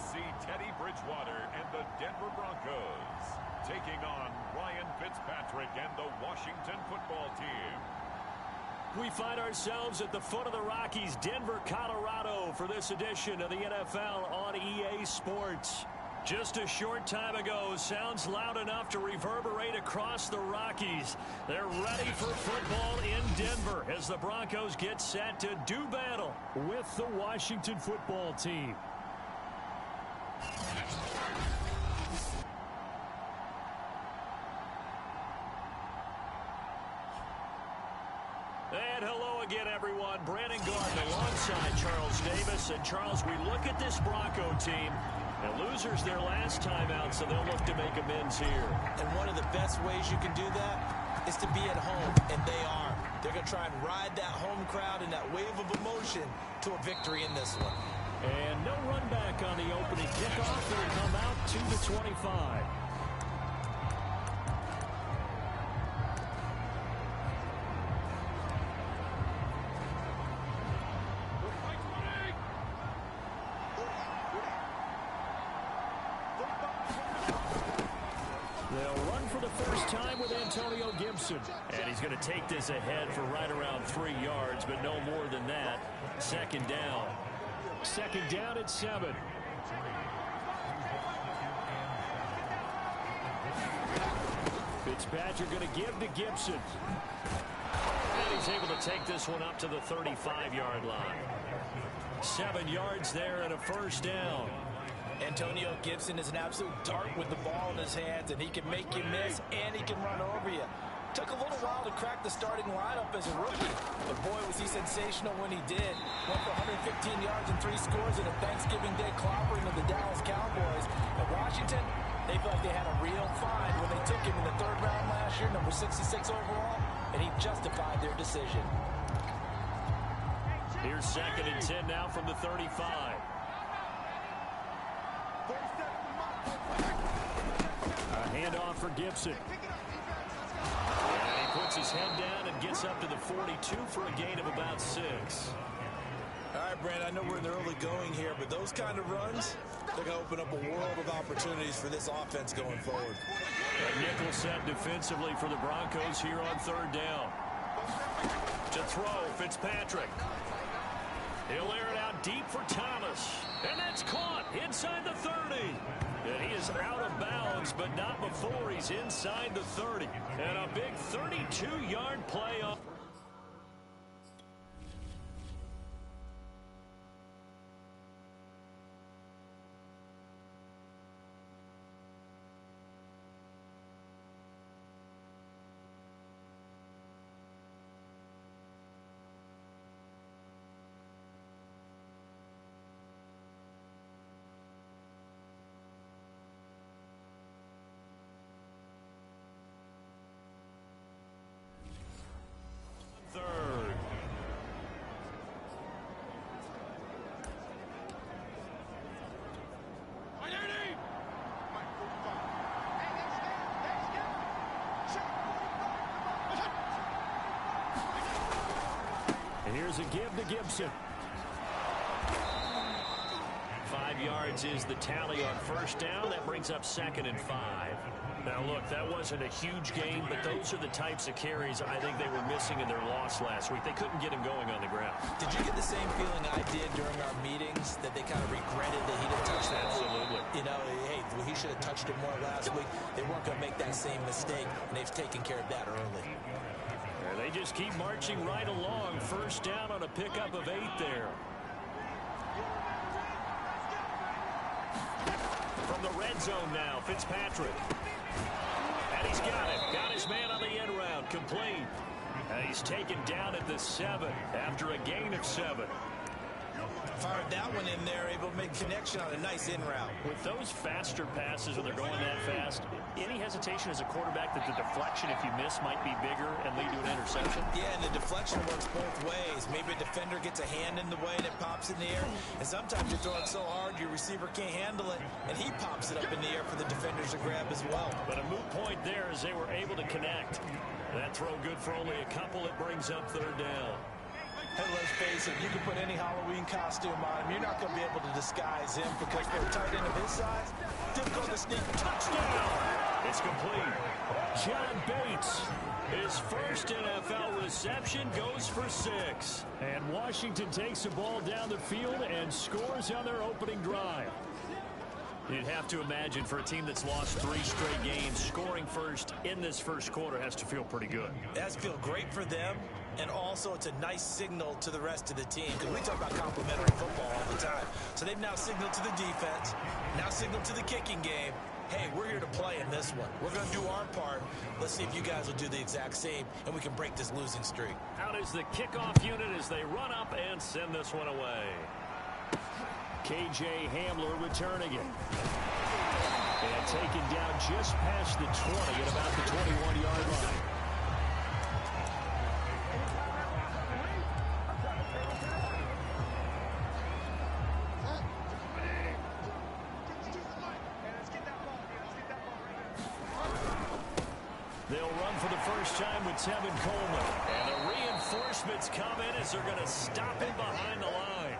see Teddy Bridgewater and the Denver Broncos taking on Ryan Fitzpatrick and the Washington football team. We find ourselves at the foot of the Rockies, Denver, Colorado, for this edition of the NFL on EA Sports. Just a short time ago, sounds loud enough to reverberate across the Rockies. They're ready for football in Denver as the Broncos get set to do battle with the Washington football team. And hello again, everyone. Brandon Garden alongside Charles Davis. And Charles, we look at this Bronco team. And losers their last time out, so they'll look to make amends here. And one of the best ways you can do that is to be at home, and they are. They're going to try and ride that home crowd and that wave of emotion to a victory in this one. And no run back on the opening kickoff. It'll come out to the 25. And he's going to take this ahead for right around 3 yards, but no more than that. Second down. Second down at 7. Fitzpatrick going to give to Gibson. And he's able to take this one up to the 35-yard line. 7 yards there and a first down. Antonio Gibson is an absolute dart with the ball in his hands, and he can make you miss, and he can run over you. Took a little while to crack the starting lineup as a rookie, but boy, was he sensational when he did. Went for 115 yards and 3 scores in a Thanksgiving Day clobbering of the Dallas Cowboys. At Washington, they felt like they had a real find when they took him in the 3rd round last year, number 66 overall, and he justified their decision. Here's 2nd and 10 now from the 35. A handoff for Gibson. And he puts his head down and gets up to the 42 for a gain of about 6. All right, Brandon, I know we're in the early going here, but those kind of runs, they're going to open up a world of opportunities for this offense going forward. A nickel set defensively for the Broncos here on 3rd down. To throw, Fitzpatrick. He'll air it out deep for Thomas. And that's caught inside the 30. And he is out of bounds, but not before he's inside the 30. And a big 32-yard play up. Here's a give to Gibson. 5 yards is the tally on 1st down. That brings up 2nd and 5. Now, look, that wasn't a huge gain, but those are the types of carries I think they were missing in their loss last week. They couldn't get him going on the ground. Did you get the same feeling I did during our meetings, that they kind of regretted that he didn't touch that? Absolutely. You know, hey, he should have touched it more last week. They weren't going to make that same mistake, and they've taken care of that early. They just keep marching right along. 1st down on a pickup of 8 there. From the red zone now, Fitzpatrick. And he's got it. Got his man on the end round. Complete. And he's taken down at the 7 after a gain of 7. Fired that one in there, able to make connection on a nice in route. With those faster passes when they're going that fast, any hesitation as a quarterback that the deflection, if you miss, might be bigger and lead to an interception? Yeah, and the deflection works both ways. Maybe a defender gets a hand in the way and it pops in the air. And sometimes you throw it so hard your receiver can't handle it, and he pops it up in the air for the defenders to grab as well. But a moot point there as they were able to connect. That throw good for only a couple. It brings up 3rd down. Hey, let's face it, you can put any Halloween costume on him. You're not going to be able to disguise him because for a tight end of his size, difficult to sneak. Touchdown! It's complete. John Bates, his first NFL reception, goes for 6. And Washington takes the ball down the field and scores on their opening drive. You'd have to imagine for a team that's lost 3 straight games, scoring first in this first quarter has to feel pretty good. It has to feel great for them, and also it's a nice signal to the rest of the team, because we talk about complementary football all the time. So they've now signaled to the defense, now signaled to the kicking game, hey, we're here to play in this one. We're going to do our part. Let's see if you guys will do the exact same, and we can break this losing streak. Out is the kickoff unit as they run up and send this one away. K.J. Hamler returning it. And taken down just past the 20 at about the 21-yard line. They'll run for the first time with Tevin Coleman. And the reinforcements come in as they're going to stop him behind the line.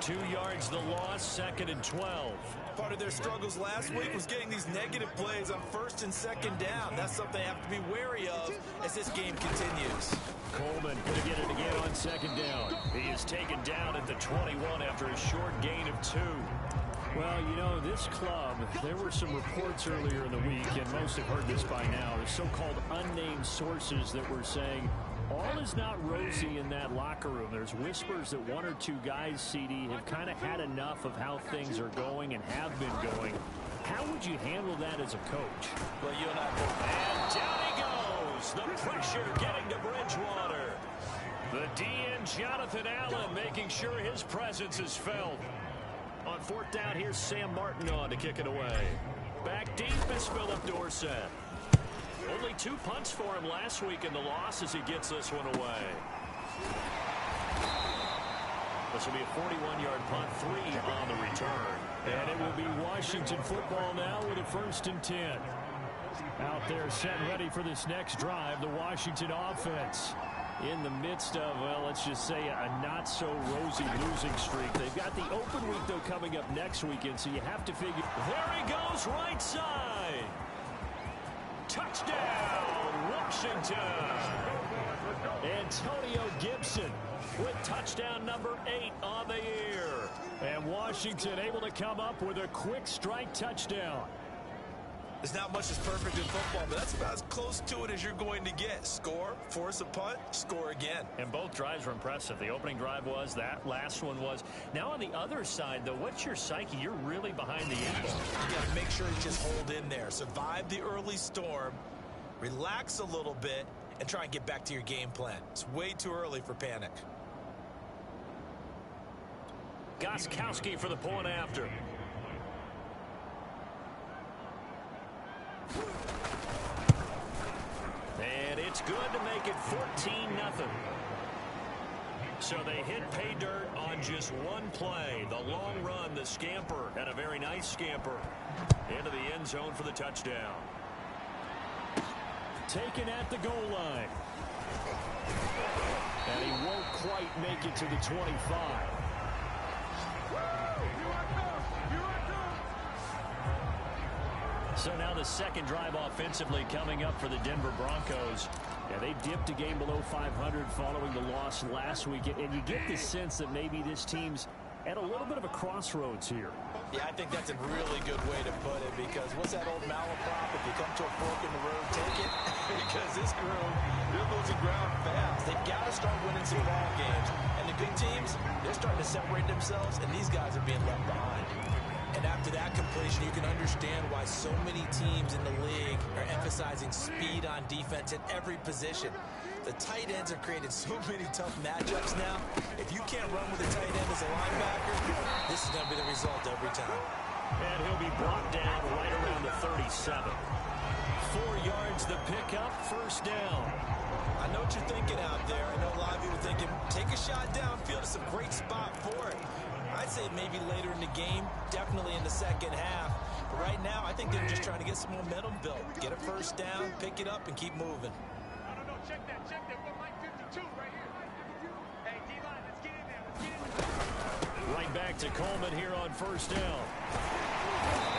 2 yards the loss, 2nd and 12. Part of their struggles last week was getting these negative plays on 1st and 2nd down. That's something they have to be wary of as this game continues. Coleman going to get it again on 2nd down. He is taken down at the 21 after a short gain of 2. Well, you know, this club, there were some reports earlier in the week, and most have heard this by now, the so-called unnamed sources that were saying all is not rosy in that locker room. There's whispers that 1 or 2 guys, CD, have kind of had enough of how things are going and have been going. How would you handle that as a coach? Well, you and I both. And down he goes. The pressure getting to Bridgewater. The DN, Jonathan Allen, making sure his presence is felt. On 4th down, here's Sam Martin on to kick it away. Back deep is Philip Dorsett. Only 2 punts for him last week in the loss as he gets this one away. This will be a 41-yard punt, 3 on the return. And it will be Washington football now with a 1st and 10. Out there set ready for this next drive, the Washington offense. In the midst of, well, let's just say a not-so-rosy losing streak. They've got the open week, though, coming up next weekend, so you have to figure. There he goes, right side. Touchdown, Washington. Antonio Gibson with touchdown number 8 on the year. And Washington able to come up with a quick strike touchdown. There's not much that's perfect in football, but that's about as close to it as you're going to get. Score, force a punt, score again. And both drives were impressive. The opening drive was, that last one was. Now on the other side, though, what's your psyche? You're really behind the 8 ball. You got to make sure you just hold in there. Survive the early storm, relax a little bit, and try and get back to your game plan. It's way too early for panic. Gostkowski for the point after. And it's good to make it 14-0. So they hit pay dirt on just 1 play. The long run, the scamper, and a very nice scamper into the end zone for the touchdown. Taken at the goal line. And he won't quite make it to the 25. So now the second drive offensively coming up for the Denver Broncos. Yeah, they dipped a game below 500 following the loss last week. And you get the sense that maybe this team's at a little bit of a crossroads here. Yeah, I think that's a really good way to put it, because what's that old malaprop? If you come to a fork in the road, take it. Because this group, they're losing ground fast. They've got to start winning some ball games. And the good teams, they're starting to separate themselves, and these guys are being left behind. And after that completion, you can understand why so many teams in the league are emphasizing speed on defense at every position. The tight ends have created so many tough matchups now. If you can't run with a tight end as a linebacker, this is going to be the result every time. And he'll be brought down right around the 37. 4 yards the pickup, 1st down. I know what you're thinking out there. I know a lot of you are thinking, take a shot downfield. It's a great spot for it. I'd say maybe later in the game, definitely in the second half. But right now, I think they're just trying to get some momentum built. Get a 1st down, pick it up, and keep moving. Check that. What line 52 right here? Hey, D-line, Right back to Coleman here on first down.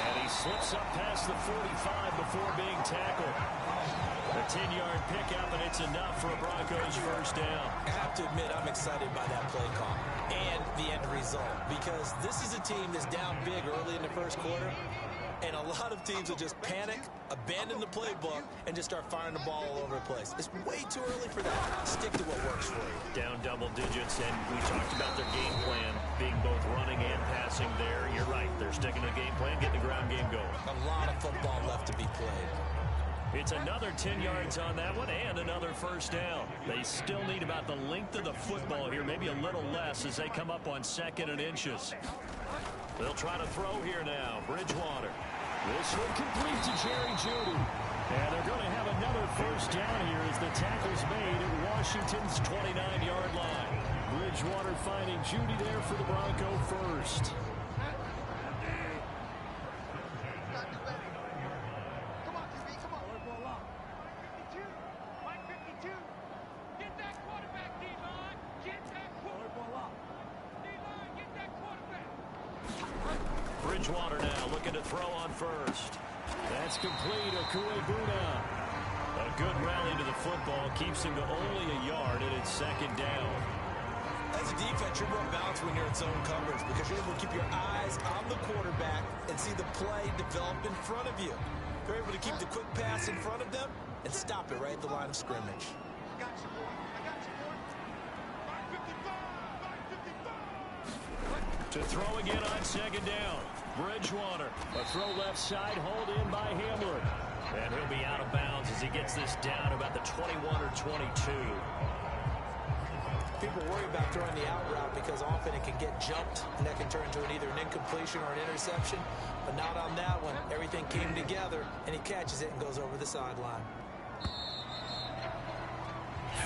And he slips up past the 45 before being tackled. A 10-yard pickup, and it's enough for a Broncos first down. I have to admit, I'm excited by that play call and the end result, because this is a team that's down big early in the first quarter, and a lot of teams will just panic, abandon the playbook, and just start firing the ball all over the place. It's way too early for that. Stick to what works for you. Down double digits, and we talked about their game plan being both running and passing there. You're right. They're sticking to the game plan, getting the ground game going. A lot of football left to be played. It's another 10 yards on that one and another first down. They still need about the length of the football here, maybe a little less as they come up on 2nd and inches. They'll try to throw here now. Bridgewater. This one complete to Jerry Jeudy. And they're going to have another first down here as the tackle's made at Washington's 29-yard line. Bridgewater finding Jeudy there for the Bronco first. Bridgewater now looking to throw on first. That's complete. A good rally to the football. Keeps him to only a yard, and it's 2nd down. As a defense, you're more balanced when you're in zone coverage because you're able to keep your eyes on the quarterback and see the play develop in front of you. You're able to keep the quick pass in front of them and stop it right at the line of scrimmage. To throw again on 2nd down. Bridgewater. A throw left side, hauled in by Hamlin. And he'll be out of bounds as he gets this down about the 21 or 22. People worry about throwing the out route because often it can get jumped, and that can turn into either an incompletion or an interception. But not on that one. Everything came together, and he catches it and goes over the sideline.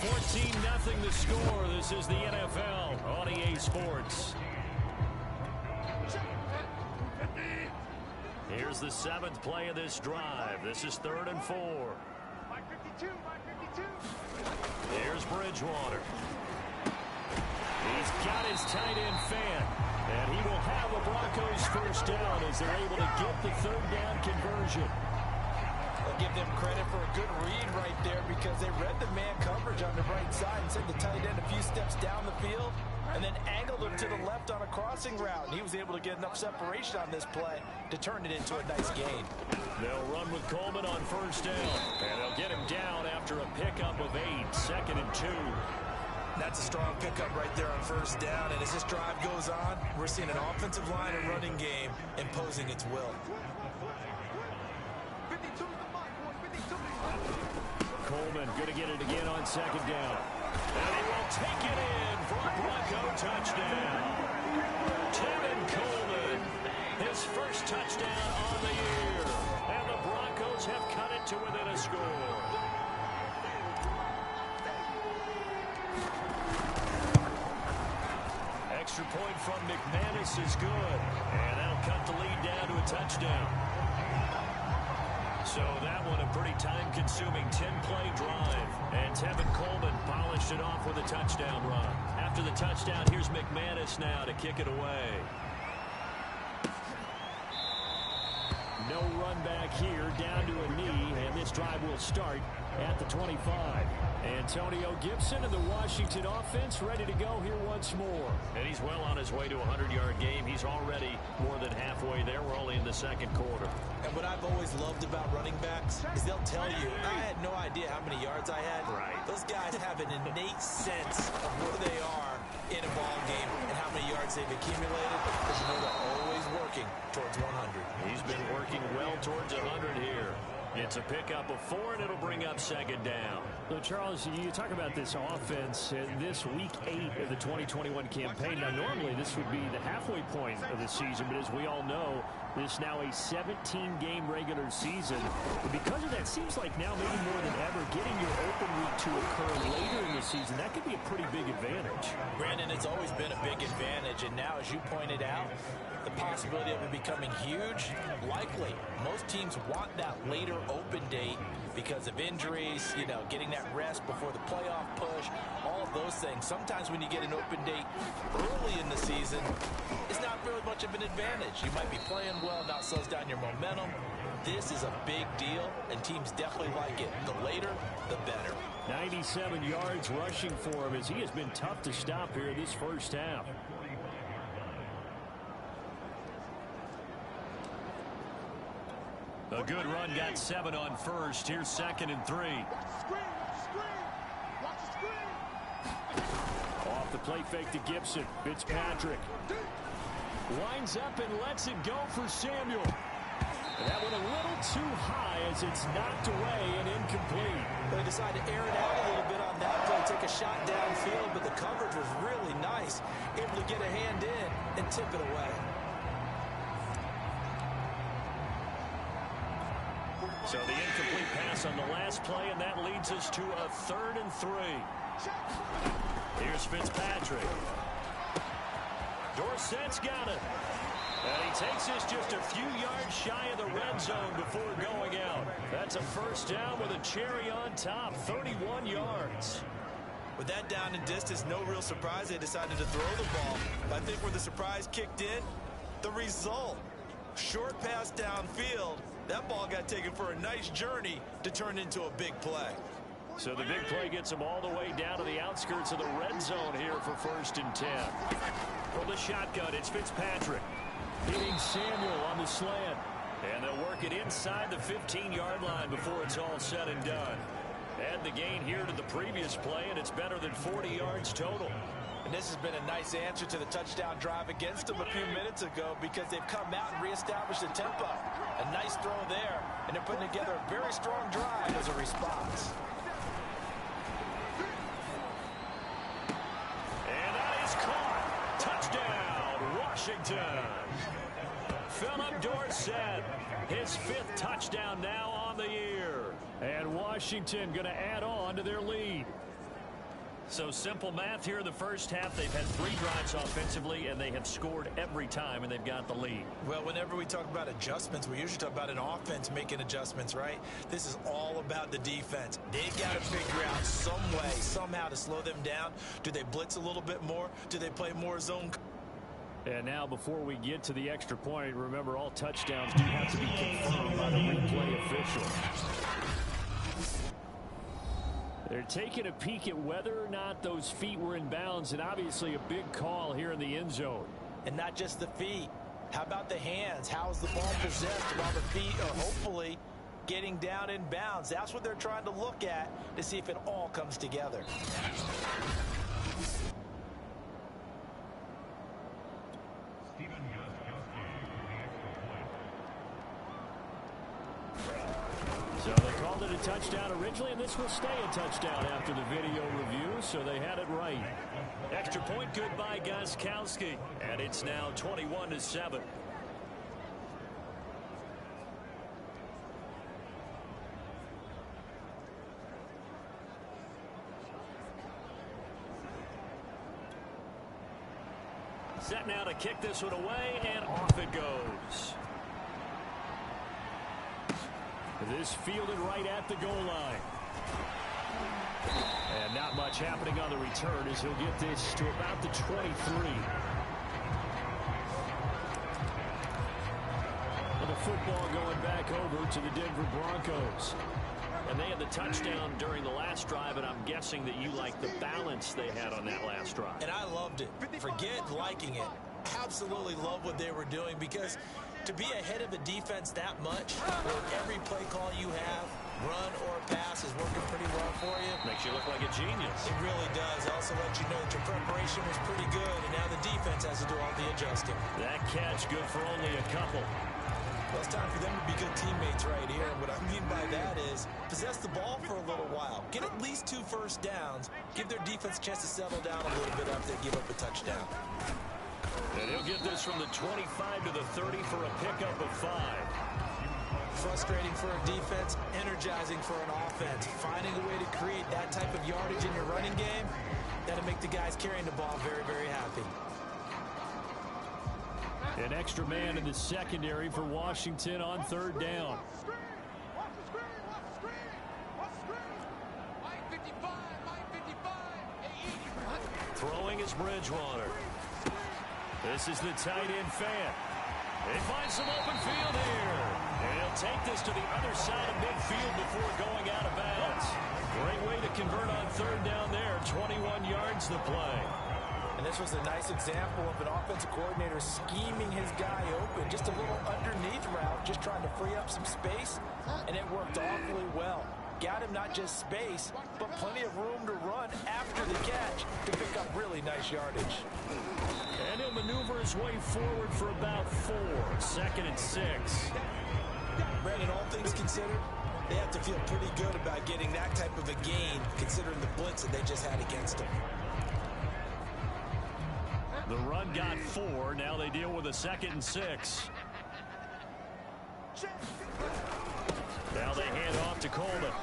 14-0 the score. This is the NFL on EA Sports. Here's the 7th play of this drive. This is 3rd and 4. Here's Bridgewater. He's got his tight end fan. And he will have a Broncos first down as they're able to get the 3rd down conversion. I'll give them credit for a good read right there because they read the man coverage on the right side and sent the tight end a few steps down the field and then angled him to the left on a crossing route. And he was able to get enough separation on this play to turn it into a nice gain. They'll run with Coleman on first down. And they'll get him down after a pickup of 8, 2nd and 2. That's a strong pickup right there on first down. And as this drive goes on, we're seeing an offensive line and running game imposing its will. Coleman going to get it again on 2nd down. And he will take it in for a Bronco touchdown. Tevin Coleman, his first touchdown on the year. And the Broncos have cut it to within a score. Extra point from McManus is good. And that'll cut the lead down to a touchdown. So that one a pretty time-consuming 10-play drive. And Tevin Coleman polished it off with a touchdown run. After the touchdown, here's McManus now to kick it away. No run back here, down to a knee, and this drive will start at the 25. Antonio Gibson and the Washington offense ready to go here once more. And he's well on his way to a 100-yard game. He's already more than halfway there. We're only in the 2nd quarter. And what I've always loved about running backs is they'll tell you, I had no idea how many yards I had. Right. Those guys have an innate sense of where they are in a ball game and how many yards they've accumulated because you know they're always working towards 100. He's been working well towards 100 here. It's a pickup of 4, and it'll bring up 2nd down. So, Charles, you talk about this offense this week 8 of the 2021 campaign. Now, normally this would be the halfway point of the season, but as we all know, this is now a 17-game regular season. But because of that, it seems like now maybe more than ever, getting your open week to occur later in the season, that could be a pretty big advantage. Brandon, it's always been a big advantage, and now, as you pointed out, the possibility of it becoming huge, likely. Most teams want that later poor open date because of injuries, you know, getting that rest before the playoff push, all of those things. Sometimes when you get an open date early in the season, it's not really much of an advantage. You might be playing well, now it slows down your momentum. This is a big deal, and teams definitely like it. The later, the better. 97 yards rushing for him as he has been tough to stop here this first half. A good run, got 7 on first. Here's 2nd and 3. Off the play fake to Gibson. Fitzpatrick winds up and lets it go for Samuel. That one a little too high as it's knocked away and incomplete. They decided to air it out a little bit on that play, take a shot downfield, but the coverage was really nice. Able to get a hand in and tip it away. So the incomplete pass on the last play, and that leads us to a 3rd and 3. Here's Fitzpatrick. Dorsett's got it. And he takes this just a few yards shy of the red zone before going out. That's a first down with a cherry on top, 31 yards. With that down and distance, no real surprise they decided to throw the ball. I think where the surprise kicked in, the result. Short pass downfield. That ball got taken for a nice journey to turn into a big play. So the big play gets them all the way down to the outskirts of the red zone here for 1st and 10. From the shotgun, it's Fitzpatrick. Hitting Samuel on the slant. And they'll work it inside the 15-yard line before it's all said and done. Add the gain here to the previous play, and it's better than 40 yards total. And this has been a nice answer to the touchdown drive against them a few minutes ago because they've come out and reestablished the tempo. A nice throw there, and they're putting together a very strong drive as a response. And that is caught. Touchdown, Washington. Philip Dorsett, his 5th touchdown now on the year. And Washington going to add on to their lead. So simple math here in the first half. They've had 3 drives offensively, and they have scored every time, and they've got the lead. Well, whenever we talk about adjustments, we usually talk about an offense making adjustments, right? This is all about the defense. They've got to figure out some way, somehow to slow them down. Do they blitz a little bit more? Do they play more zone? And now before we get to the extra point, remember all touchdowns do have to be confirmed by the replay official. They're taking a peek at whether or not those feet were in bounds, and obviously a big call here in the end zone. And not just the feet. How about the hands? How is the ball possessed while the feet are hopefully getting down in bounds? That's what they're trying to look at to see if it all comes together. So they called it a touchdown originally, and this will stay a touchdown after the video review, so they had it right. Extra point good by Gostkowski, and it's now 21-7. Set now to kick this one away, and off it goes. This fielded right at the goal line. And not much happening on the return as he'll get this to about the 23. Well, the football going back over to the Denver Broncos. And they had the touchdown during the last drive, and I'm guessing that you like the balance they had on that last drive. And I loved it. Forget liking it. Absolutely love what they were doing because to be ahead of a defense that much, where every play call you have, run or pass, is working pretty well for you. Makes you look like a genius. It really does. It also lets you know that your preparation was pretty good, and now the defense has to do all the adjusting. That catch good for only a couple. Well, it's time for them to be good teammates right here. And what I mean by that is possess the ball for a little while. Get at least 2 first downs. Give their defense a chance to settle down a little bit after they give up a touchdown. And he'll get this from the 25 to the 30 for a pickup of 5. Frustrating for a defense, energizing for an offense. Finding a way to create that type of yardage in your running game, that'll make the guys carrying the ball very, very happy. An extra man in the secondary for Washington on 3rd down. Throwing is Bridgewater. This is the tight end Fant. They find some open field here. And he'll take this to the other side of midfield before going out of bounds. Great way to convert on third down there. 21 yards the play. And this was a nice example of an offensive coordinator scheming his guy open. Just a little underneath route, just trying to free up some space. And it worked awfully well. Got him not just space, but plenty of room to run after the catch to pick up really nice yardage. And he'll maneuver his way forward for about 4. 2nd and 6. Brandon, all things considered, they have to feel pretty good about getting that type of a gain, considering the blitz that they just had against them. The run got 4. Now they deal with a 2nd and 6. Now they hand off to Coleman.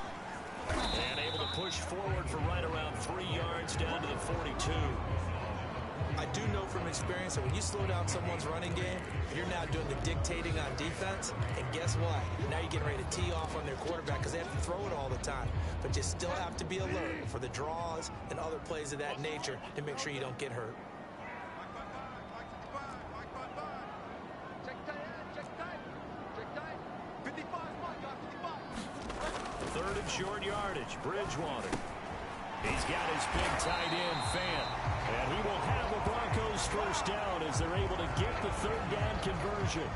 And able to push forward for right around 3 yards down to the 42. I do know from experience that when you slow down someone's running game, you're now doing the dictating on defense. And guess what? Now you're getting ready to tee off on their quarterback because they have to throw it all the time. But you still have to be alert for the draws and other plays of that nature to make sure you don't get hurt. Third and short yardage. Bridgewater. He's got his big tight end, Fant. And he will have the Broncos first down as they're able to get the third down conversion.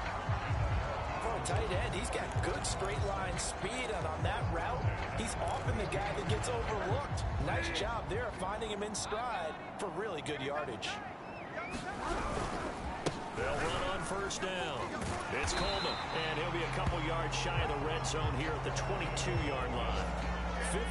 For a tight end, he's got good straight line speed, and on that route, he's often the guy that gets overlooked. Nice job there finding him in stride for really good yardage. They'll run on first down. It's Coleman, and he'll be a couple yards shy of the red zone here at the 22-yard line.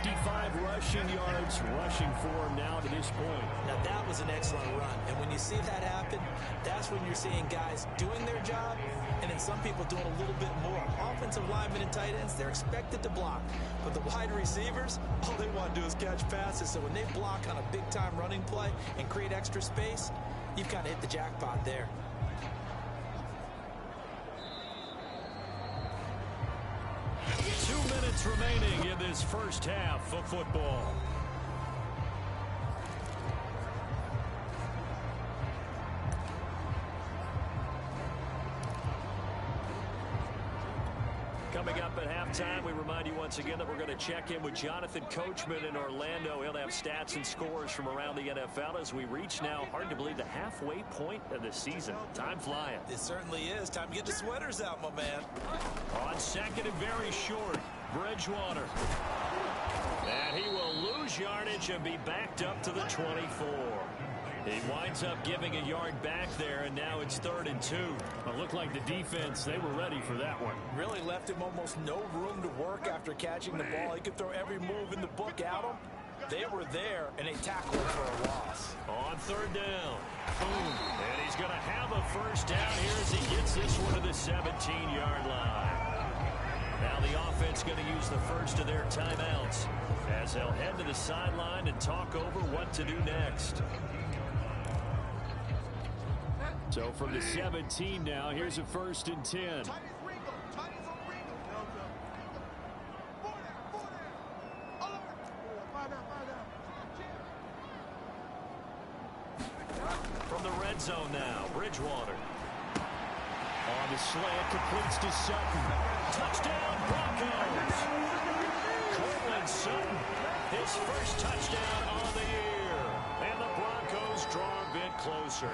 55 rushing yards rushing for him now to this point. Now that was an excellent run, and when you see that happen, that's when you're seeing guys doing their job, and then some people doing a little bit more. Offensive linemen and tight ends, they're expected to block, but the wide receivers, all they want to do is catch passes. So when they block on a big-time running play and create extra space, you've kind of hit the jackpot there. Remaining in this first half of football. Coming up at halftime, we remind you once again that we're going to check in with Jonathan Coachman in Orlando. He'll have stats and scores from around the NFL as we reach now, hard to believe, the halfway point of the season. Time flying. It certainly is. Time to get the sweaters out, my man. On second and very short, Bridgewater. And he will lose yardage and be backed up to the 24. He winds up giving a yard back there, and now it's 3rd and 2. It looked like the defense, they were ready for that one. Really left him almost no room to work after catching the ball. He could throw every move in the book at him. They were there, and they tackled him for a loss. On 3rd down. Boom. And he's going to have a first down here as he gets this one to the 17-yard line. Now the offense going to use the first of their timeouts as they'll head to the sideline and talk over what to do next. So from the 17 now, here's a 1st and 10. From the red zone now, Bridgewater. On the slant, completes to Sutton. Touchdown, Broncos! Cortland Sutton, his first touchdown on the year. And the Broncos draw a bit closer.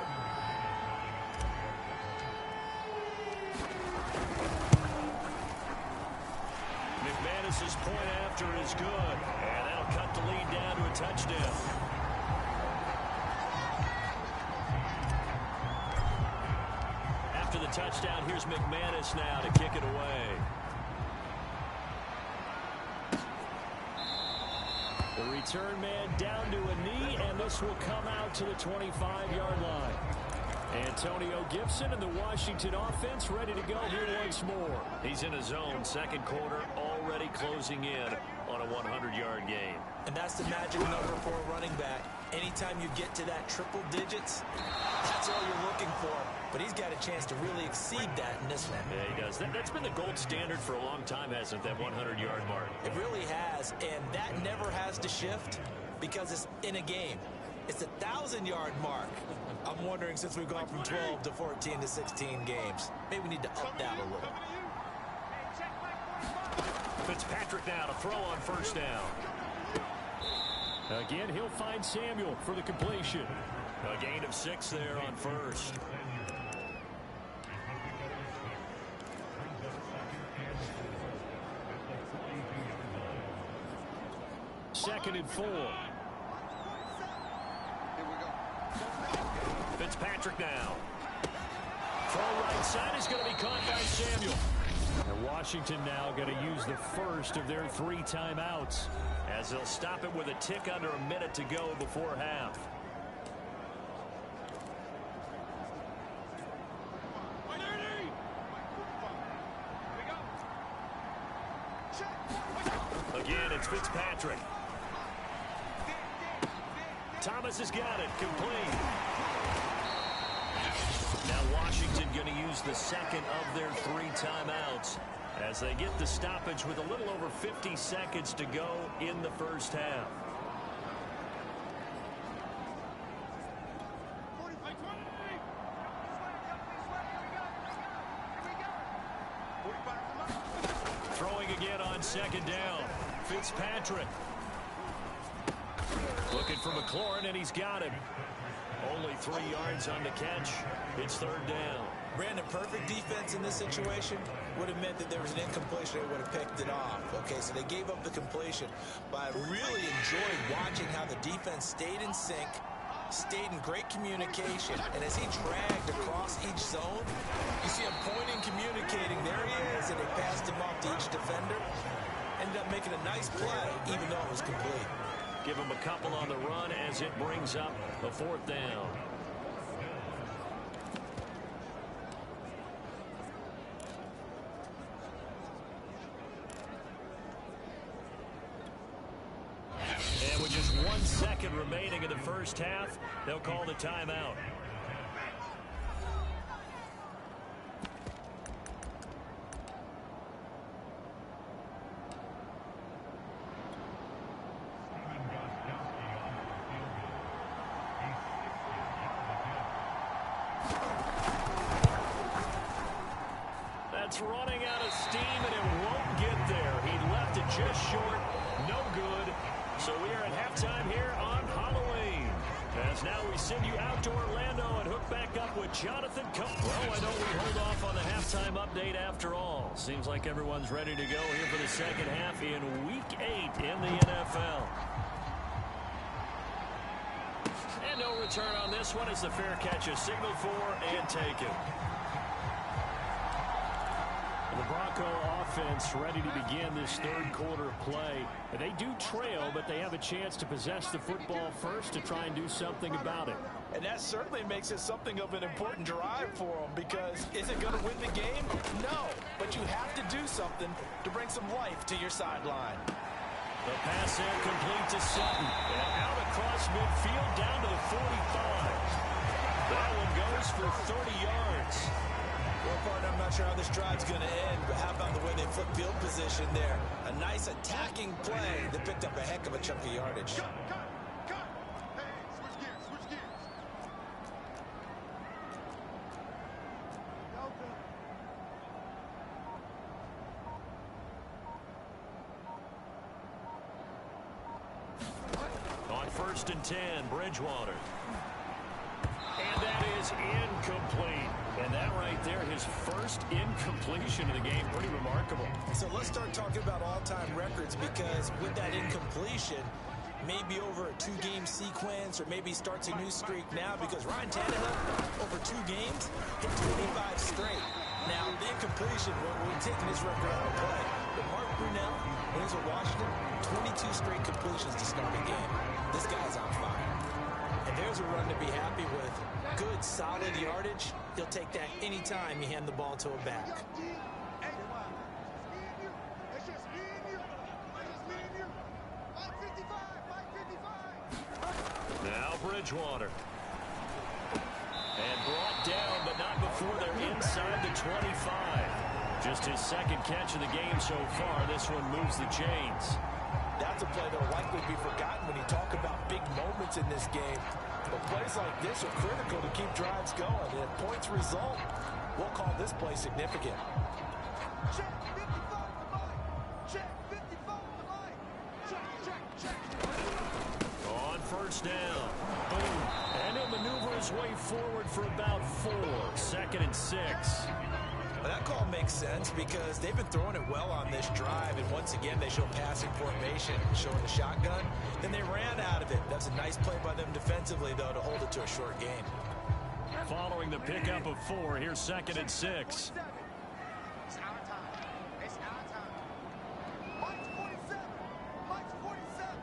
McManus's point after is good. And that'll cut the lead down to a touchdown. After the touchdown, here's McManus now to kick it away. The return man down to a knee, and this will come out to the 25-yard line. Antonio Gibson and the Washington offense ready to go here once more. He's in his zone, 2nd quarter, already closing in on a 100-yard game. And that's the magic number for a running back. Anytime you get to that triple digits, that's all you're looking for. But he's got a chance to really exceed that in this one. Yeah, he does. That's been the gold standard for a long time, hasn't it, that 100-yard mark? It really has, and that never has to shift because it's in a game. It's a 1,000-yard mark. I'm wondering, since we've gone from 12 to 14 to 16 games, maybe we need to up that a little. Fitzpatrick now to throw on first down. Again, he'll find Samuel for the completion. A gain of 6 there on first. Second and 4. Fitzpatrick now. Throw right side is going to be caught by Samuel. And Washington now going to use the first of their 3 timeouts, as they'll stop it with a tick under a minute to go before half. Again, it's Fitzpatrick. Thomas has got it, complete. Now Washington going to use the second of their 3 timeouts as they get the stoppage with a little over 50 seconds to go in the first half. Throwing again on second down. Fitzpatrick. Looking for McLaurin, and he's got him. Only 3 yards on the catch. It's third down. Brandon, perfect defense in this situation would have meant that there was an incompletion. They would have picked it off. Okay, so they gave up the completion. But I really enjoyed watching how the defense stayed in sync, stayed in great communication. And as he dragged across each zone, you see him pointing, communicating. There he is, and they passed him off to each defender. Ended up making a nice play, even though it was complete. Give him a couple on the run as it brings up a 4th down. And with just 1 second remaining in the first half, they'll call the timeout. That's running out of steam, and it won't get there. He left it just short. No good. So we are at halftime here on Halloween. As now we send you out to Orlando and hook back up with Jonathan Cook. Well, why don't we hold off on the halftime update after all? Seems like everyone's ready to go here for the second half in Week 8 in the NFL. And no return on this one as the fair catch is signaled for and taken. The Bronco offense ready to begin this third quarter of play. They do trail, but they have a chance to possess the football first to try and do something about it. And that certainly makes it something of an important drive for them, because is it going to win the game? No, but you have to do something to bring some life to your sideline. The pass there complete to Sutton. And out across midfield down to the 45. That one goes for 30 yards. Well, partner, I'm not sure how this drive's going to end, but how about the way they flip field position there? A nice attacking play that picked up a heck of a chunk of yardage. Cut. Hey, switch gears. On 1st and 10, Bridgewater. And that is incomplete. And that right there, his first incompletion of the game, pretty remarkable. So let's start talking about all-time records, because with that incompletion, maybe over a 2-game sequence, or maybe starts a new streak now, because Ryan Tannehill, over 2 games, hit 25 straight. Now, the incompletion, we're taking this record out of play. But Mark Brunell, when he's with Washington, 22 straight completions to start a game. This guy's on fire. And there's a run to be happy with. Good, solid yardage. He'll take that anytime you hand the ball to a back. Now Bridgewater. And brought down, but not before they're inside the 25. Just his second catch of the game so far. This one moves the chains. That's a play that will likely be forgotten when you talk about big moments in this game. But plays like this are critical to keep drives going. And if points result, we'll call this play significant. Check 55 to mine. Check 55 to mine. Check. On first down. Boom. And he'll maneuver his way forward for about 4. 2nd and 6. Well, that call makes sense because they've been throwing it well on this drive, and once again they show passing formation, showing the shotgun. Then they ran out of it. That's a nice play by them defensively, though, to hold it to a short gain. Following the pickup of 4, here's 2nd and 6. It's our time. It's our time. Mike's 47. Mike's 47.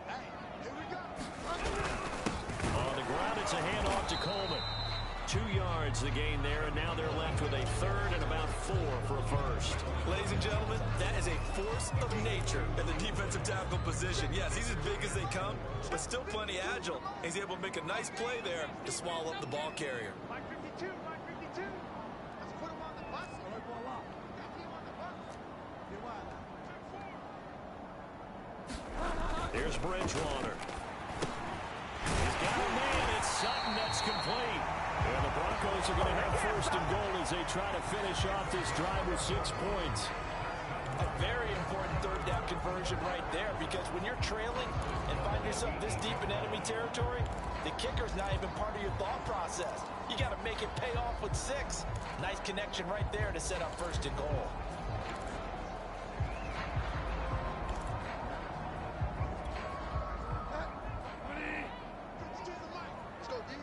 Hey, here we go. On the ground, it's a handoff to Coleman. 2 yards the gain there, and now they're left with a 3rd and about 4 for a first. Ladies and gentlemen, that is a force of nature at the defensive tackle position. Yes, he's as big as they come, but still plenty agile. He's able to make a nice play there to swallow up the ball carrier. Mike 52. Mike 52. Let's put him on the bus. Got him on the bus. You're wild. Here's Bridgewater. He's got a man. It's Sutton that's complete. And the Broncos are going to have 1st and goal as they try to finish off this drive with 6 points. A very important 3rd down conversion right there, because when you're trailing and find yourself this deep in enemy territory, the kicker's not even part of your thought process. You got to make it pay off with 6. Nice connection right there to set up 1st and goal. Let's go, D.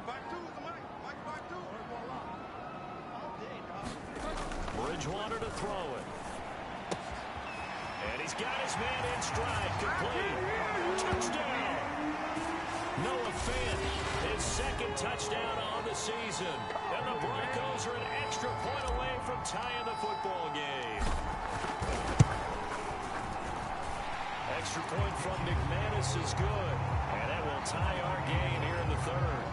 5-2 is the Mike. Mike 5-2. All day, dog. Bridgewater to throw it. And he's got his man in stride, complete. Touchdown. Noah Fant, his 2nd touchdown on the season. And the Broncos are an extra point away from tying the football game. Extra point from McManus is good. And that will tie our game here in the 3rd.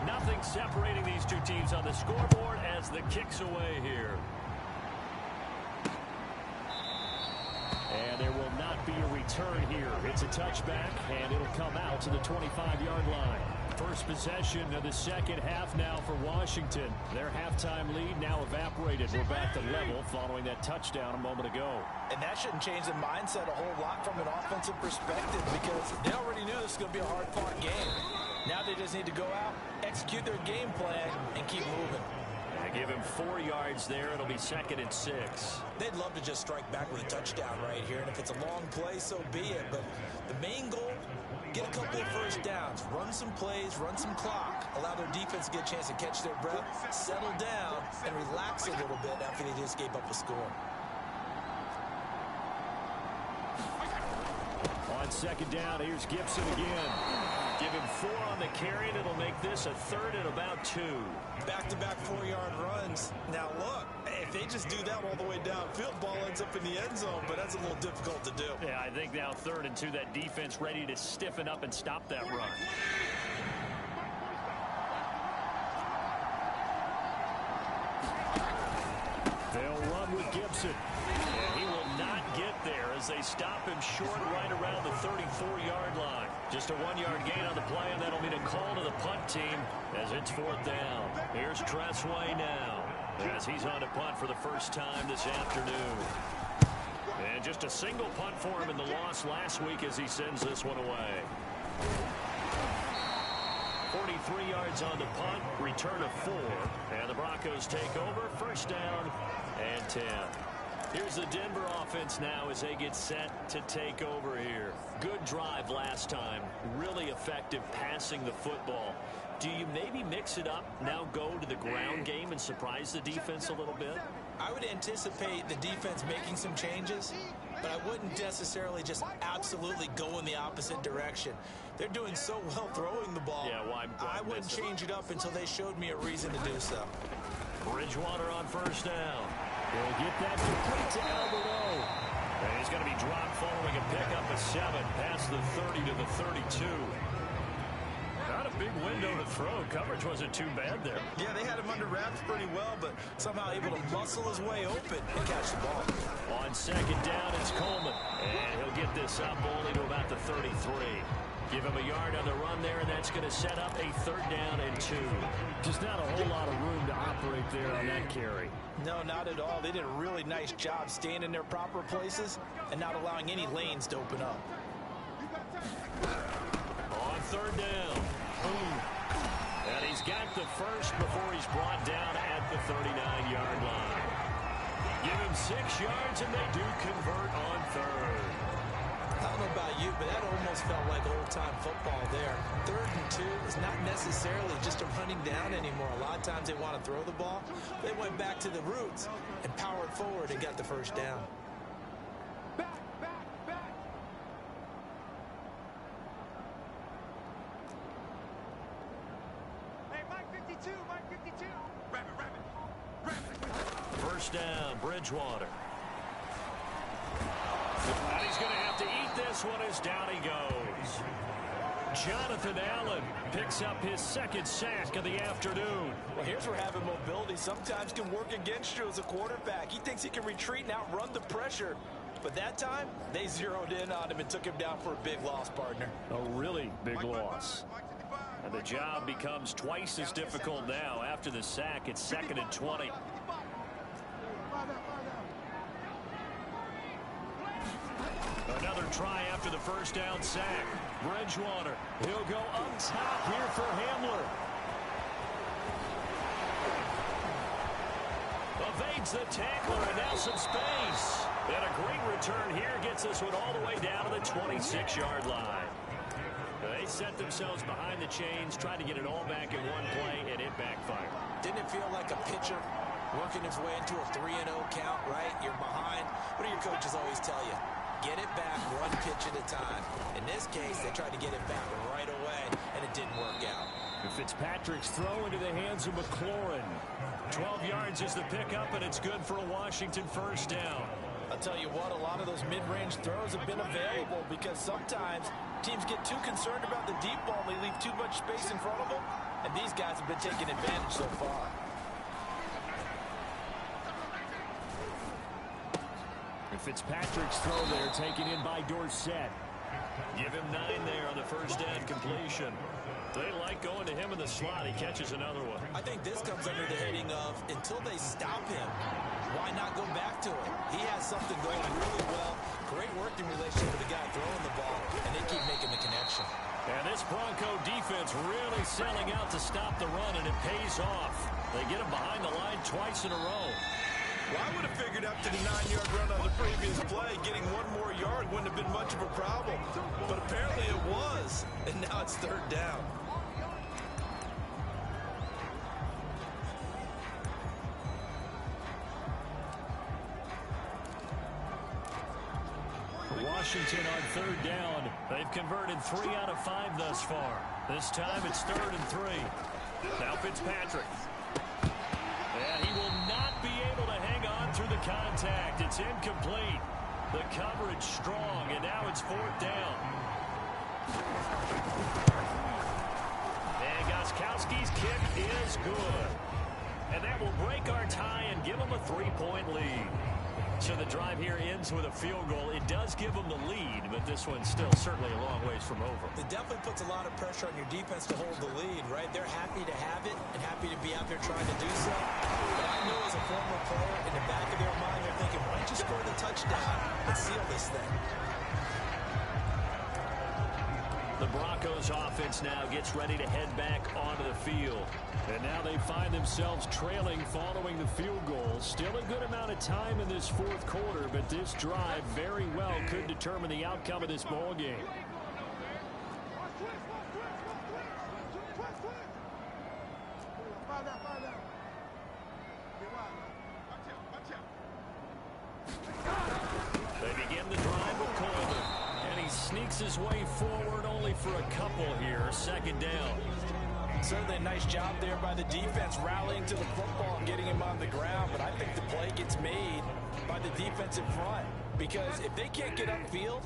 Nothing separating these two teams on the scoreboard as the kick's away here. And there will not be a return here. It's a touchback, and it'll come out to the 25-yard line. First possession of the 2nd half now for Washington. Their halftime lead now evaporated. We're back to level following that touchdown a moment ago. And that shouldn't change the mindset a whole lot from an offensive perspective, because they already knew this was going to be a hard-fought game. Now they just need to go out, execute their game plan, and keep moving. And give him 4 yards there. It'll be 2nd and 6. They'd love to just strike back with a touchdown right here, and if it's a long play, so be it. But the main goal, get a couple of 1st downs, run some plays, run some clock, allow their defense to get a chance to catch their breath, settle down, and relax a little bit after they just gave up a score. On 2nd down, here's Gibson again. Give him 4 on the carry, and it'll make this a 3rd and about 2. Back-to-back 4-yard runs. Now, look, if they just do that all the way downfield, ball ends up in the end zone, but that's a little difficult to do. Yeah, I think now 3rd and 2, that defense ready to stiffen up and stop that run. They'll run with Gibson. And he will not get there as they stop him short right around the 34-yard line. Just a 1-yard gain on the play, and that'll mean a call to the punt team as it's 4th down. Here's Tressway now as he's on to punt for the first time this afternoon. And just a single punt for him in the loss last week as he sends this one away. 43 yards on the punt, return of 4, and the Broncos take over, 1st down and 10. Here's the Denver offense now as they get set to take over here. Good drive last time, really effective passing the football. Do you maybe mix it up, now go to the ground game and surprise the defense a little bit? I would anticipate the defense making some changes, but I wouldn't necessarily just absolutely go in the opposite direction. They're doing so well throwing the ball. Yeah, why I wouldn't change it up until they showed me a reason to do so. Bridgewater on 1st down. He'll get that complete to Alberto. And he's going to be dropped following a pickup of 7 past the 30 to the 32. Not a big window to throw. Coverage wasn't too bad there. Yeah, they had him under wraps pretty well, but somehow able to muscle his way open and catch the ball. On second down, it's Coleman. And he'll get this up only to about the 33. Give him a yard on the run there, and that's going to set up a 3rd down and 2. Just not a whole lot of room to operate there on that carry. No, not at all. They did a really nice job staying in their proper places and not allowing any lanes to open up. On 3rd down. And he's got the first before he's brought down at the 39-yard line. Give him 6 yards, and they do convert on 3rd. I don't know about you, but that almost felt like old-time football there. 3rd and 2 is not necessarily just a running down anymore. A lot of times they want to throw the ball. They went back to the roots and powered forward and got the 1st down. Hey, Mike 52, Mike 52. Rabbit. 1st down, Bridgewater. And he's going to have to eat this one as down he goes. Jonathan Allen picks up his 2nd sack of the afternoon. Well, here's where having mobility sometimes can work against you as a quarterback. He thinks he can retreat and outrun the pressure. But that time, they zeroed in on him and took him down for a big loss, partner. A really big loss. And the job becomes twice as difficult now. After the sack, it's 2nd and 20. Another try after the 1st down sack. Bridgewater, he'll go up top here for Hamler. Evades the tackler, and now some space. And a great return here gets this one all the way down to the 26-yard line. They set themselves behind the chains, tried to get it all back in one play, and it backfired. Didn't it feel like a pitcher working his way into a 3-0 count, right? You're behind. What do your coaches always tell you? Get it back 1 pitch at a time. In this case, they tried to get it back right away, and it didn't work out. Fitzpatrick's throw into the hands of McLaurin. 12 yards is the pickup, and it's good for a Washington 1st down. I'll tell you what, a lot of those mid-range throws have been available because sometimes teams get too concerned about the deep ball. They leave too much space in front of them, and these guys have been taking advantage so far. Fitzpatrick's throw there taken in by Dorsett. Give him 9 there on the 1st down completion. They like going to him in the slot. He catches another one. I think this comes under the heading of until they stop him, why not go back to it? He has something going really well. Great working relationship with the guy throwing the ball, and they keep making the connection. And this Bronco defense really selling out to stop the run, and it pays off. They get him behind the line twice in a row. Well, I would have figured after the 9-yard run on the previous play, getting 1 more yard wouldn't have been much of a problem. But apparently it was, and now it's 3rd down. Washington on 3rd down. They've converted 3 out of 5 thus far. This time it's 3rd and 3. Now Fitzpatrick. And he will not be able to hang on through the contact. It's incomplete. The coverage strong, and now it's 4th down. And Gostkowski's kick is good. And that will break our tie and give them a 3-point lead. So the drive here ends with a field goal. It does give them the lead, but this one's still certainly a long ways from over. It definitely puts a lot of pressure on your defense to hold the lead, right? They're happy to have it and happy to be out there trying to do so. But I know as a former player, in the back of their mind, they're thinking, why don't you score the touchdown and seal this thing? The Broncos offense now gets ready to head back onto the field. And now they find themselves trailing following the field goal. Still a good amount of time in this 4th quarter, but this drive very well could determine the outcome of this ball game. They begin the drive with Coleman. And he sneaks his way forward only for a couple here. 2nd down. Certainly a nice job there by the defense, rallying to the football and getting him on the ground. But I think the play gets made by the defensive front, because if they can't get upfield,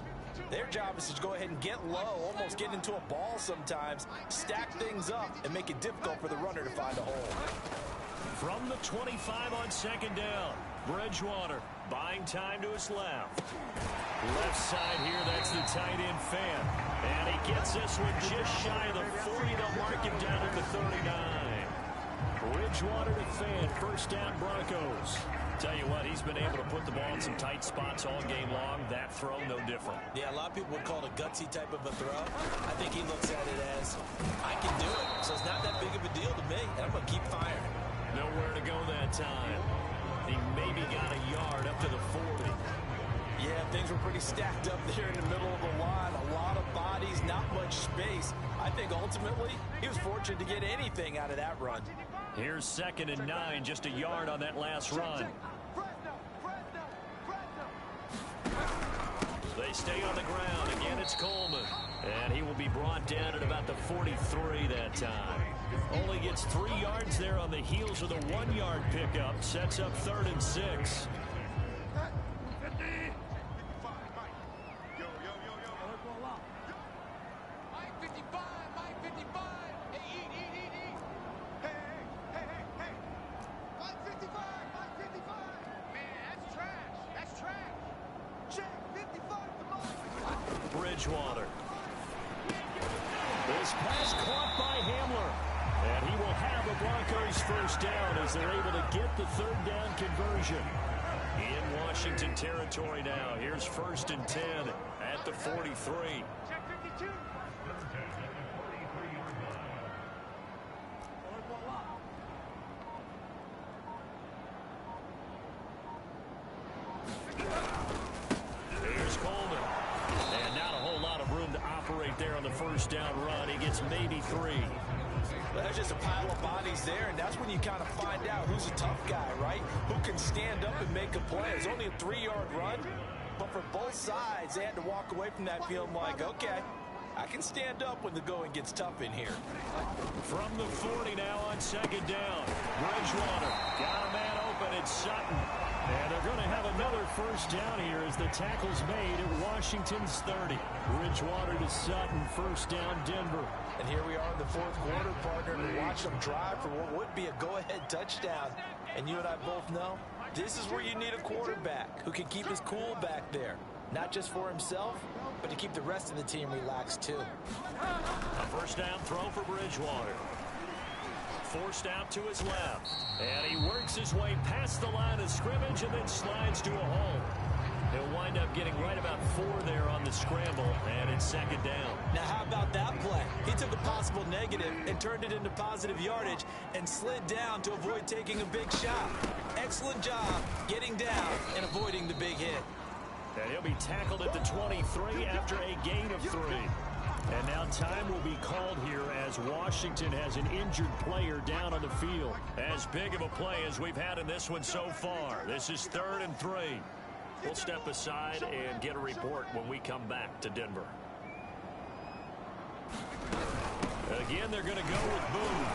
their job is to go ahead and get low, almost get into a ball sometimes, stack things up, and make it difficult for the runner to find a hole. From the 25 on second down, Bridgewater buying time to his left. Left side here, that's the tight end fan. And he gets this one just shy of the 40. They'll mark him down at the 39. Bridgewater to fan, first down Broncos. Tell you what, he's been able to put the ball in some tight spots all game long. That throw, no different. Yeah, a lot of people would call it a gutsy type of a throw. I think he looks at it as, I can do it. So it's not that big of a deal to me, and I'm going to keep firing. Nowhere to go that time. He maybe got a yard up to the 40. Yeah, things were pretty stacked up there in the middle of the line. A lot of bodies, not much space. I think ultimately he was fortunate to get anything out of that run. Here's 2nd and 9, just a yard on that last run. They stay on the ground. Again, it's Coleman. And he will be brought down at about the 43 that time. Only gets 3 yards there on the heels of the 1-yard pickup. Sets up 3rd and 6. Bridgewater. This pass caught by Hamler. And he will have a Broncos first down as they're able to get the 3rd down conversion. In Washington territory now. Here's 1st and 10 at the 43. Here's Coleman. And not a whole lot of room to operate there on the first down run. He gets maybe 3. Well, there's just a pile of bodies there, and that's when you kind of find out who's a tough guy, right? Who can stand up and make a play. It's only a 3-yard run, but for both sides, they had to walk away from that feeling like, okay, I can stand up when the going gets tough in here. From the 40 now on 2nd down. Bridgewater got a man open. It's Sutton. And they're going to have another first down here as the tackle's made at Washington's 30. Bridgewater to Sutton, first down Denver. And here we are in the 4th quarter, partner, and watch them drive for what would be a go-ahead touchdown. And you and I both know this is where you need a quarterback who can keep his cool back there. Not just for himself, but to keep the rest of the team relaxed too. A first down throw for Bridgewater. Forced out to his left. And he works his way past the line of scrimmage and then slides to a hole. He'll wind up getting right about 4 there on the scramble, and it's 2nd down. Now, how about that play? He took a possible negative and turned it into positive yardage and slid down to avoid taking a big shot. Excellent job getting down and avoiding the big hit. And he'll be tackled at the 23 after a gain of 3. And now time will be called here as Washington has an injured player down on the field. As big of a play as we've had in this one so far. This is 3rd and 3. We'll step aside and get a report when we come back to Denver. Again, they're going to go with Boone.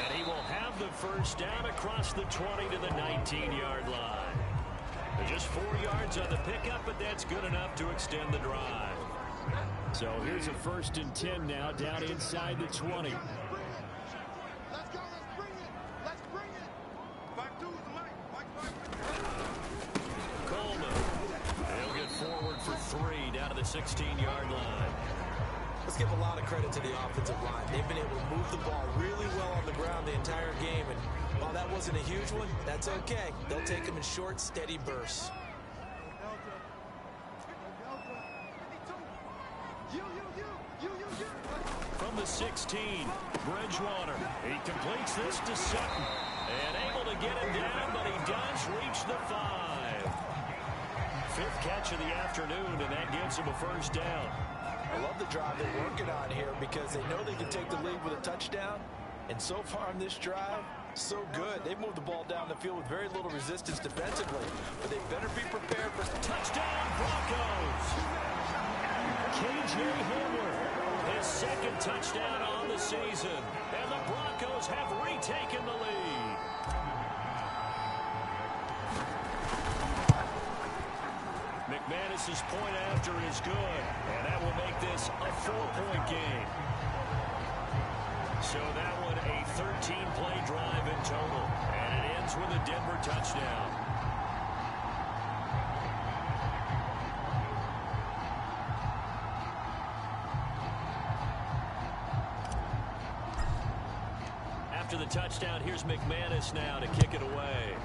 And he will have the first down across the 20 to the 19-yard line. Just 4 yards on the pickup, but that's good enough to extend the drive. So here's a 1st and 10 now down inside the 20. Let's go, let's bring it. Let's bring it. 5-2 is the light. Coleman. He'll get forward for 3 down to the 16-yard line. Let's give a lot of credit to the offensive line. They've been able to move the ball really well on the ground the entire game. And while that wasn't a huge one, that's okay. They'll take them in short, steady bursts. From the 16, Bridgewater. He completes this to Sutton. And able to get him down, but he does reach the 5. 5th catch of the afternoon, and that gives him a first down. I love the drive they're working on here because they know they can take the lead with a touchdown. And so far on this drive, so good. They've moved the ball down the field with very little resistance defensively. But they better be prepared for touchdown Broncos. K.J. Hamler His second touchdown on the season. And the Broncos have retaken the lead. McManus's point after is good. And that will make this a 4-point game. So that one a 13-play drive in total. And it ends with a Denver touchdown. After the touchdown, here's McManus now to kick it away.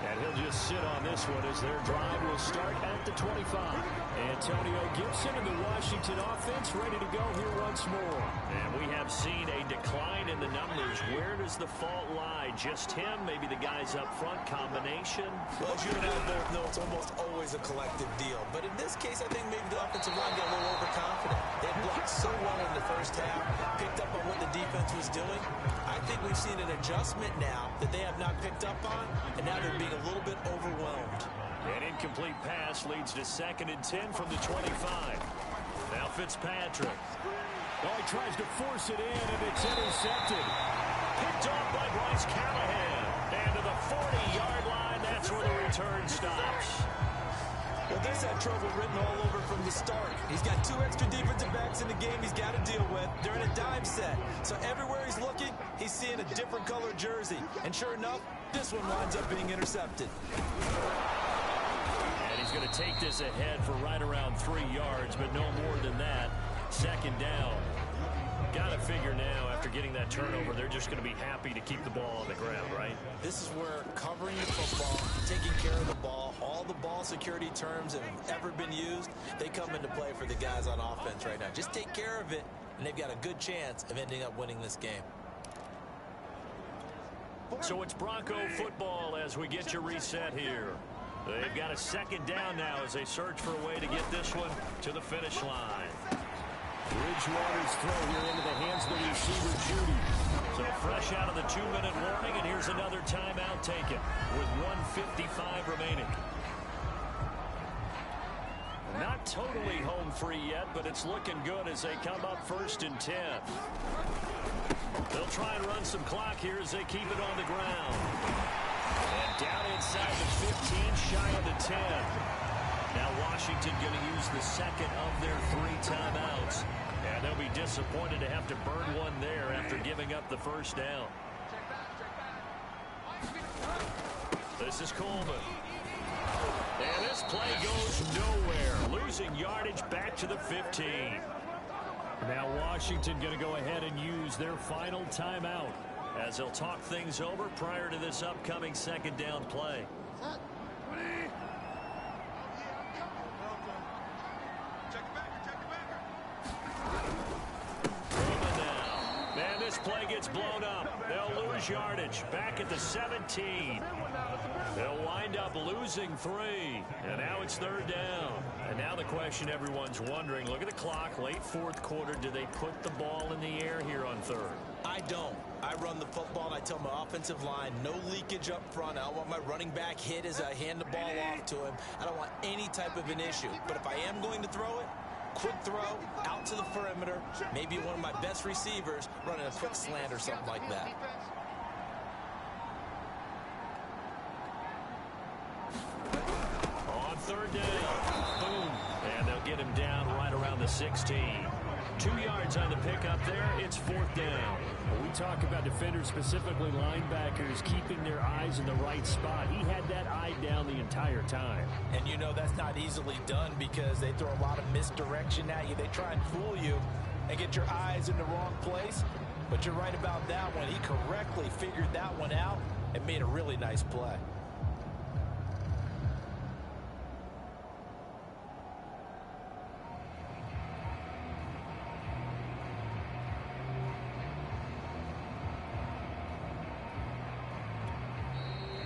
And he'll just sit on this one as their drive will start at the 25. Antonio Gibson and the Washington offense ready to go here once more. And we have seen a decline in the numbers. Where does the fault lie? Just him? Maybe the guys up front? Combination? Well, as you and I both know, it's almost always a collective deal. But in this case, I think maybe the offensive line got a little overconfident. They blocked so well in the first half, picked up on what the defense was doing. I think we've seen an adjustment now that they have not picked up on, and now they're being a little bit overwhelmed. An incomplete pass leads to 2nd and 10 from the 25. Now Fitzpatrick. Oh, he tries to force it in, and it's intercepted. Picked off by Bryce Callahan. And to the 40-yard line, that's where the return stops. Well, this had trouble written all over from the start. He's got 2 extra defensive backs in the game he's got to deal with. They're in a dime set. So everywhere he's looking, he's seeing a different color jersey. And sure enough, this one winds up being intercepted. And he's going to take this ahead for right around 3 yards, but no more than that. 2nd down. Got to figure now, after getting that turnover, they're just going to be happy to keep the ball on the ground, right? This is where covering the football, taking care of the ball, all the ball security terms that have ever been used, they come into play for the guys on offense right now. Just take care of it, and they've got a good chance of ending up winning this game. So it's Bronco football as we get you reset here. They've got a 2nd down now as they search for a way to get this one to the finish line. Bridgewater's throw here into the hands of the receiver, Judy. So fresh out of the 2-minute warning, and here's another timeout taken with 1:55 remaining. Not totally home free yet, but it's looking good as they come up 1st and 10. They'll try and run some clock here as they keep it on the ground. And down inside the 15, shy of the 10. Now Washington going to use the 2nd of their 3 timeouts. And they'll be disappointed to have to burn one there after giving up the 1st down. This is Coleman. And this play goes nowhere. Losing yardage back to the 15. Now Washington going to go ahead and use their final timeout as they'll talk things over prior to this upcoming 2nd down play. Man, this play gets blown up. They'll lose yardage back at the 17. They'll wind up losing 3. And now it's 3rd down. And now the question everyone's wondering, look at the clock, late 4th quarter, do they put the ball in the air here on 3rd? I don't. I run the football, and I tell my offensive line, no leakage up front. I don't want my running back hit as I hand the ball off to him. I don't want any type of an issue. But if I am going to throw it, quick throw, out to the perimeter, maybe one of my best receivers running a quick slant or something like that. On 3rd down, boom, and they'll get him down right around the 16. 2 yards on the pickup there. It's 4th down. When we talk about defenders, specifically linebackers, keeping their eyes in the right spot, he had that eye down the entire time. And you know that's not easily done because they throw a lot of misdirection at you. They try and fool you and get your eyes in the wrong place. But you're right about that one. He correctly figured that one out and made a really nice play.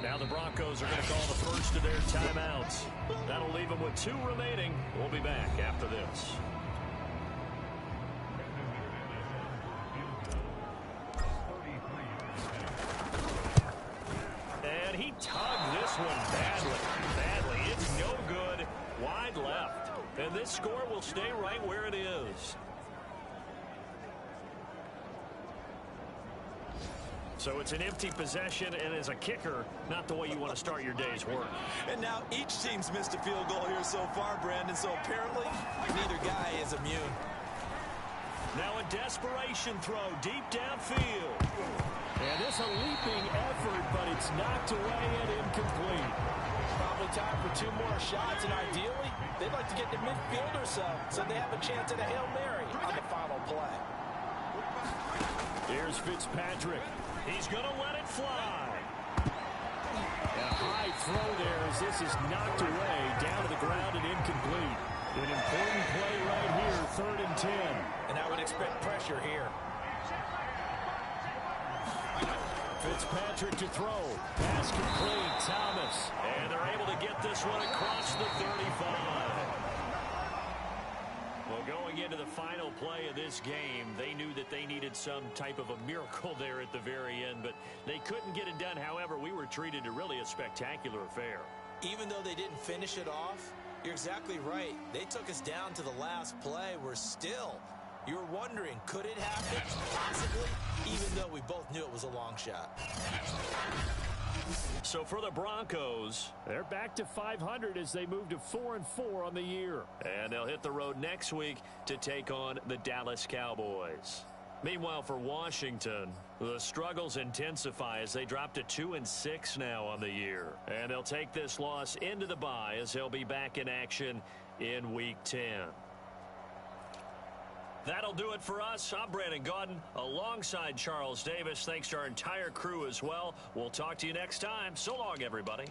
Now the Broncos are going to call the first of their timeouts. That'll leave them with 2 remaining. We'll be back after this. And he tugged this one badly. It's no good. Wide left. this score will stay right where it is. So it's an empty possession, and as a kicker, not the way you want to start your day's work. And now each team's missed a field goal here so far, Brandon, so apparently neither guy is immune. Now a desperation throw deep downfield. And it's a leaping effort, but it's knocked away and incomplete. Probably time for 2 more shots, and ideally, they'd like to get to midfield or so they have a chance at a Hail Mary on the final play. Here's Fitzpatrick. He's going to let it fly. A high throw there as this is knocked away, down to the ground and incomplete. An important play right here, 3rd and 10. And I would expect pressure here. Fitzpatrick to throw. Pass complete. Thomas. And they're able to get this one across the 35. Well, going into the final play of this game, they knew that they needed some type of a miracle there at the very end, but they couldn't get it done. However, we were treated to really a spectacular affair. Even though they didn't finish it off, you're exactly right. They took us down to the last play. You're wondering, could it happen? Possibly, even though we both knew it was a long shot. So for the Broncos, they're back to 500 as they move to 4-4 on the year. And they'll hit the road next week to take on the Dallas Cowboys. Meanwhile, for Washington, the struggles intensify as they drop to 2-6 now on the year. And they'll take this loss into the bye as they'll be back in action in Week 10. That'll do it for us. I'm Brandon Gaudin alongside Charles Davis. Thanks to our entire crew as well. We'll talk to you next time. So long, everybody.